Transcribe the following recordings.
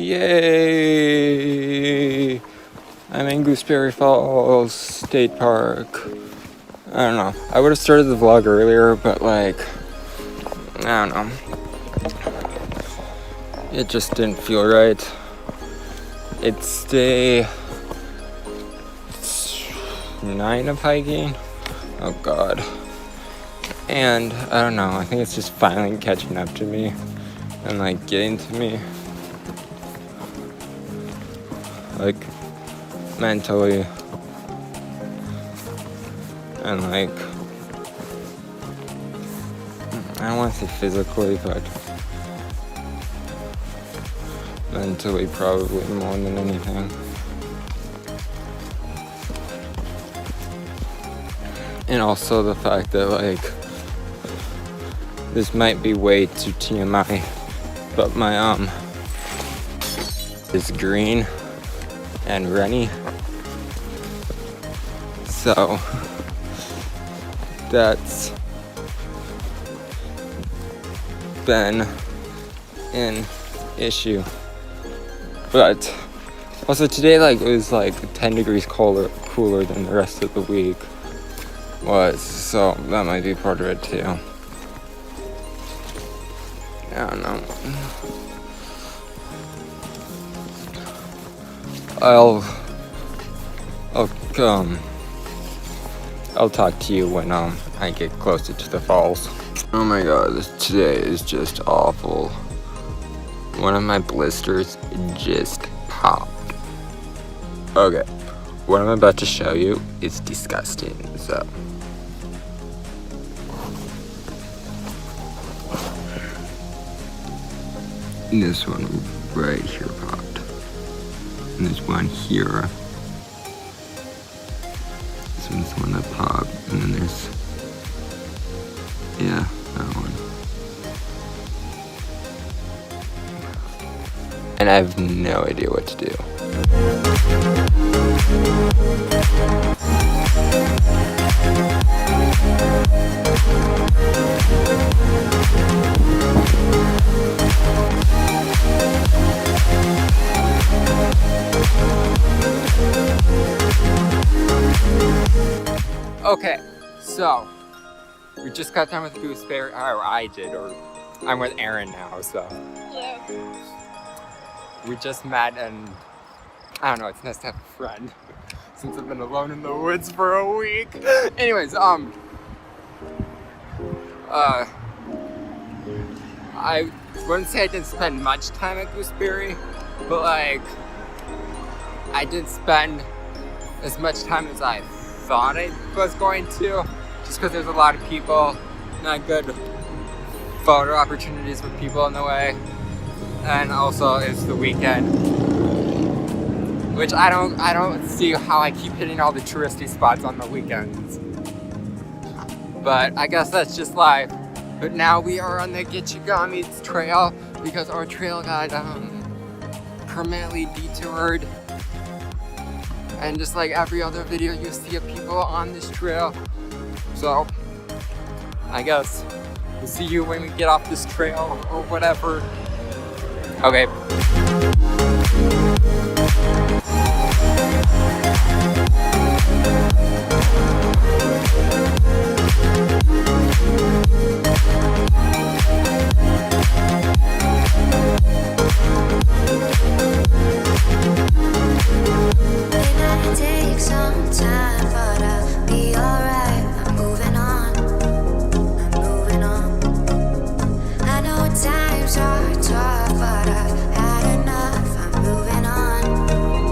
Yay! I'm in Gooseberry Falls State Park. I don't know. I would have started the vlog earlier, but like, I don't know. It just didn't feel right. It's day 9 of hiking. Oh god. And I don't know, I think it's just finally catching up to me and like getting to me. Like mentally and like, I don't want to say physically, but mentally probably more than anything. And also the fact that like, this might be way too TMI, but my is green and runny. So that's been an issue. But also today like it was like 10 degrees cooler than the rest of the week was, so that might be part of it too. I don't know. I'll talk to you when I get closer to the falls. Oh my god, today is just awful. One of my blisters just popped. Okay, what I'm about to show you is disgusting, so. This one right here popped. And this one here. This one's the one that popped. And then there's, yeah, that one. And I have no idea what to do. Okay, so we just got done with gooseberry, or I did, or I'm with Aaron now, so. Yeah. We just met and, I don't know, it's nice to have a friend since I've been alone in the woods for a week. Anyways, I wouldn't say I didn't spend much time at Gooseberry, but like, I didn't spend as much time as I thought I was going to, just because there's a lot of people, not good photo opportunities with people in the way, and also it's the weekend, which I don't see how I keep hitting all the touristy spots on the weekends, but I guess that's just life. But now we are on the Gitchigami trail because our trail got permanently detoured. And just like every other video, you see people on this trail. So, I guess we'll see you when we get off this trail or whatever. Okay. Times are tough, but I've had enough. I'm moving on.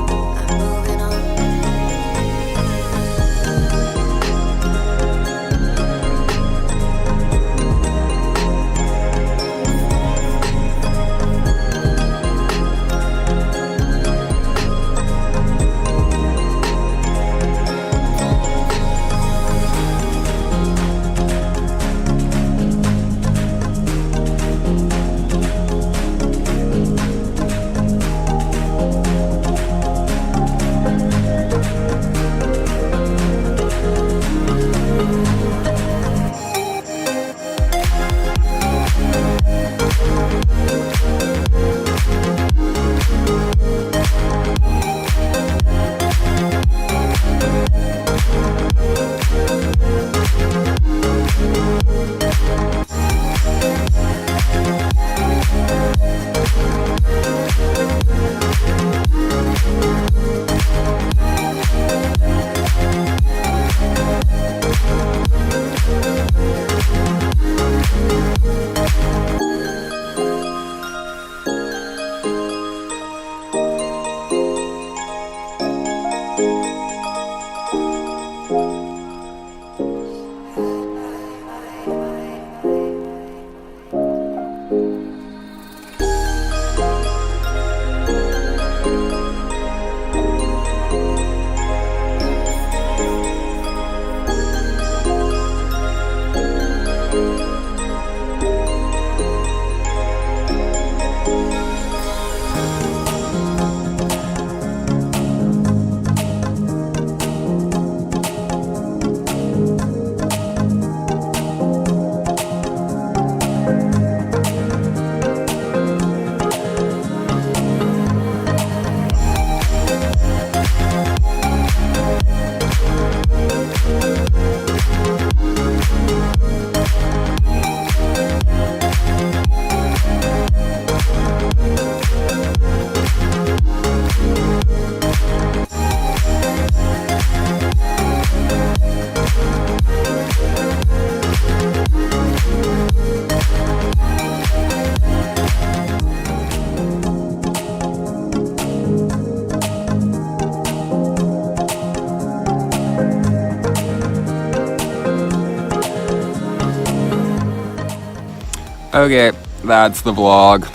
Okay, that's the vlog.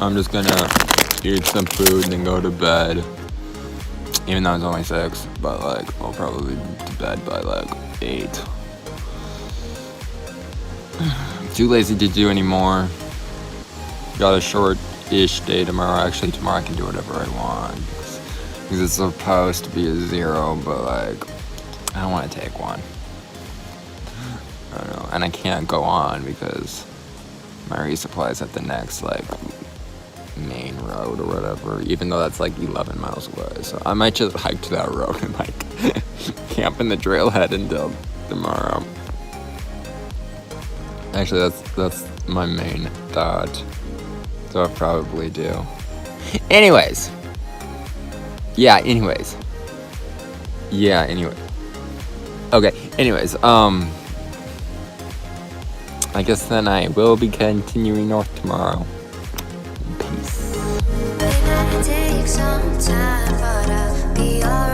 I'm just gonna eat some food and then go to bed. Even though it's only 6, but like I'll probably be to bed by like 8. Too lazy to do anymore. Got a short-ish day tomorrow. Actually, tomorrow I can do whatever I want because it's supposed to be a 0, but like I don't want to take one. I don't know, and I can't go on because my resupply's at the next like main road or whatever, even though that's like 11 miles away. So I might just hike to that road and like camp in the trailhead until tomorrow. Actually, that's my main thought. So I'll probably do. Anyways. Yeah, anyway. Okay, anyways, I guess then I will be continuing north tomorrow. Peace. Take some time, but I'll be alright.